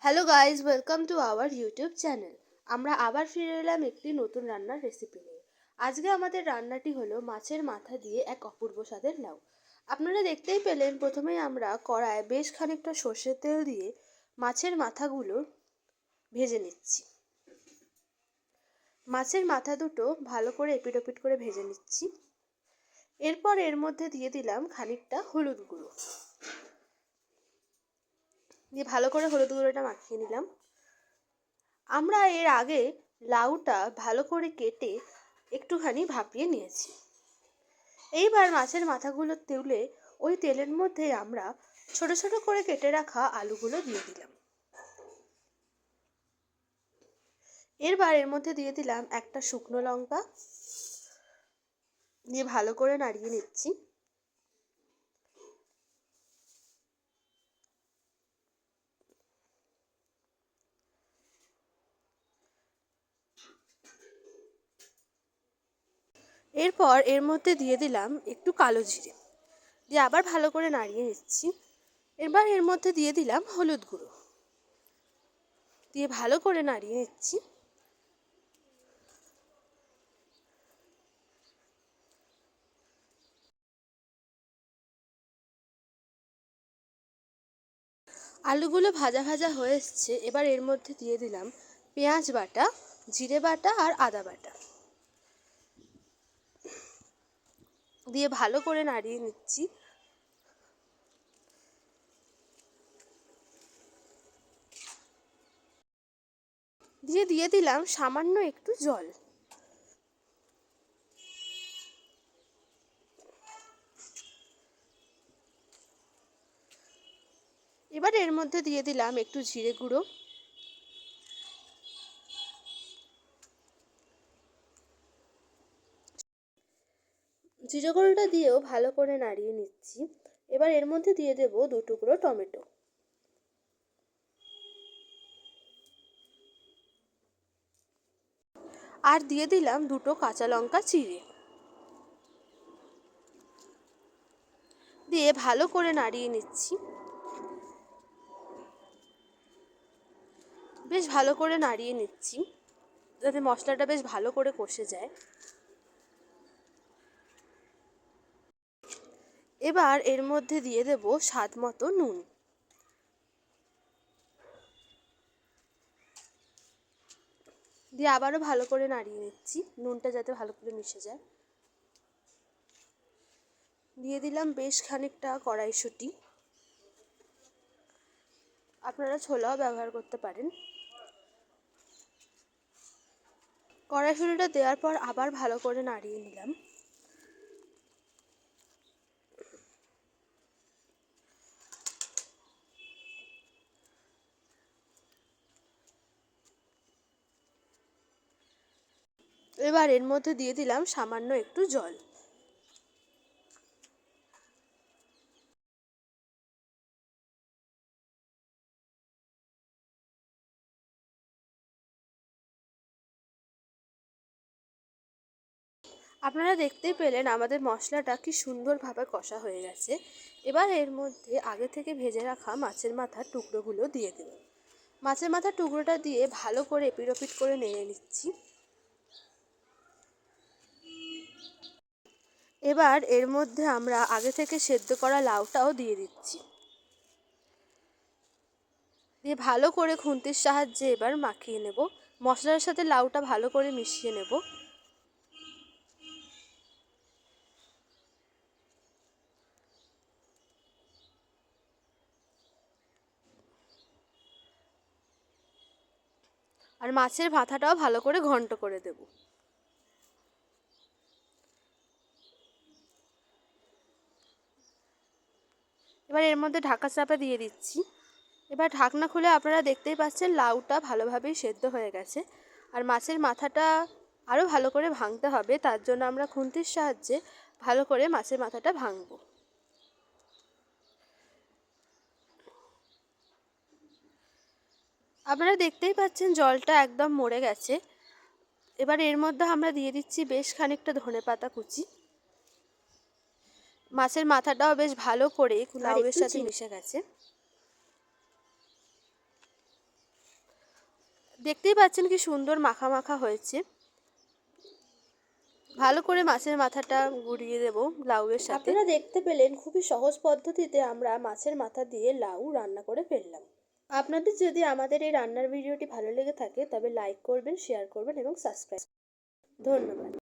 Hello guys, welcome to our YouTube channel. আমরা আবার ফিরে এলাম একটি নতুন রান্নার রেসিপি নিয়ে। আজকে আমাদের রান্নাটি হলো মাছের মাথা দিয়ে এক অপূর্ব স্বাদের লাউ। আপনারা দেখতেই পেলেন, প্রথমেই আমরা কড়ায় বেশ খানিকটা সর্ষের তেল দিয়ে মাছের মাথাগুলো ভেজে নিচ্ছি। মাছের মাথা দুটো ভালো করে এপিট ওপিট করে ভেজে নিচ্ছি। এরপর এর মধ্যে দিয়ে দিলাম খানিকটা হলুদ গুঁড়ো, দিয়ে ভালো করে হলুদ গুঁড়োটা মাখিয়ে নিলাম। আমরা এর আগে লাউটা ভালো করে কেটে একটুখানি ভাপিয়ে নিয়েছি। এইবার মাছের মাথাগুলো তুলে ওই তেলের মধ্যে আমরা ছোট ছোট করে কেটে রাখা আলুগুলো দিয়ে দিলাম। এরবার এর মধ্যে দিয়ে দিলাম একটা শুকনো লঙ্কা, দিয়ে ভালো করে নাড়িয়ে নিচ্ছি। এরপর এর মধ্যে দিয়ে দিলাম একটু কালো জিরে, দিয়ে আবার ভালো করে নাড়িয়ে নিচ্ছি। এবার এর মধ্যে দিয়ে দিলাম হলুদ গুঁড়ো, দিয়ে ভালো করে নাড়িয়ে নিচ্ছি। আলুগুলো ভাজা ভাজা হয়ে এসছে। এবার এর মধ্যে দিয়ে দিলাম পেঁয়াজ বাটা, জিরে বাটা আর আদা বাটা, দিয়ে ভালো করে নাড়িয়ে নিচ্ছি। দিয়ে দিলাম সামান্য একটু জল। এবার এর মধ্যে দিয়ে দিলাম একটু জিরে গুঁড়ো, জিরে গুঁড়োটা দিয়েও ভালো করে নাড়িয়ে নিচ্ছি। এবার এর মধ্যে দিয়ে দেব 2 টুকরো টমেটো, আর দিয়ে দিলাম 2টো কাঁচা লঙ্কা চিড়ে, দিয়ে ভালো করে নাড়িয়ে নিচ্ছি। বেশ ভালো করে নাড়িয়ে নিচ্ছি যাতে মশলাটা বেশ ভালো করে কষে যায়। এবার এর মধ্যে দিয়ে দেব স্বাদ মতো নুন, দিয়ে আবারও ভালো করে নাড়িয়ে নিচ্ছি, নুনটা যাতে ভালো করে মিশে যায়। দিয়ে দিলাম বেশ খানিকটা কড়াইশুঁটি, আপনারা ছোলাও ব্যবহার করতে পারেন। কড়াইশুঁটিটা দেওয়ার পর আবার ভালো করে নাড়িয়ে নিলাম। এবার এর মধ্যে দিয়ে দিলাম সামান্য একটু জল। আপনারা দেখতেই পেলেন আমাদের মশলাটা কি সুন্দরভাবে কষা হয়ে গেছে। এবার এর মধ্যে আগে থেকে ভেজে রাখা মাছের মাথার টুকরোগুলো দিয়ে দেব। মাছের মাথার টুকরোটা দিয়ে ভালো করে এপিট ওপিট করে নেড়ে নিচ্ছি। এবার এর মধ্যে আমরা আগে থেকে সেদ্ধ করা লাউটাও দিয়ে দিচ্ছি, দিয়ে ভালো করে খুন্তির সাহায্যে এবার মাখিয়ে নেব। মশলার সাথে লাউটা ভালো করে মিশিয়ে নেব। আর মাছের মাথাটাও ভালো করে ঘন্ট করে দেব। এবার এর মধ্যে ঢাকা চাপা দিয়ে দিচ্ছি। এবার ঢাকনা খুলে আপনারা দেখতেই পাচ্ছেন লাউটা ভালোভাবেই সেদ্ধ হয়ে গেছে। আর মাছের মাথাটা আরও ভালো করে ভাঙতে হবে, তার জন্য আমরা খুন্তির সাহায্যে ভালো করে মাছের মাথাটা ভাঙবো। আপনারা দেখতেই পাচ্ছেন জলটা একদম মরে গেছে। এবার এর মধ্যে আমরা দিয়ে দিচ্ছি বেশ খানিকটা ধনেপাতা কুচি। মাছের মাথাটাও বেশ ভালো করে লাউয়ের সাথে মিশে গেছে। দেখতেই পাচ্ছেন কি সুন্দর মাখা মাখা হয়েছে। ভালো করে মাছের মাথাটা গুঁড়িয়ে দেব লাউয়ের সাথে। আপনারা দেখতে পেলেন খুবই সহজ পদ্ধতিতে আমরা মাছের মাথা দিয়ে লাউ রান্না করে ফেললাম। আপনাদের যদি আমাদের এই রান্নার ভিডিওটি ভালো লেগে থাকে তবে লাইক করবেন, শেয়ার করবেন এবং সাবস্ক্রাইব। ধন্যবাদ।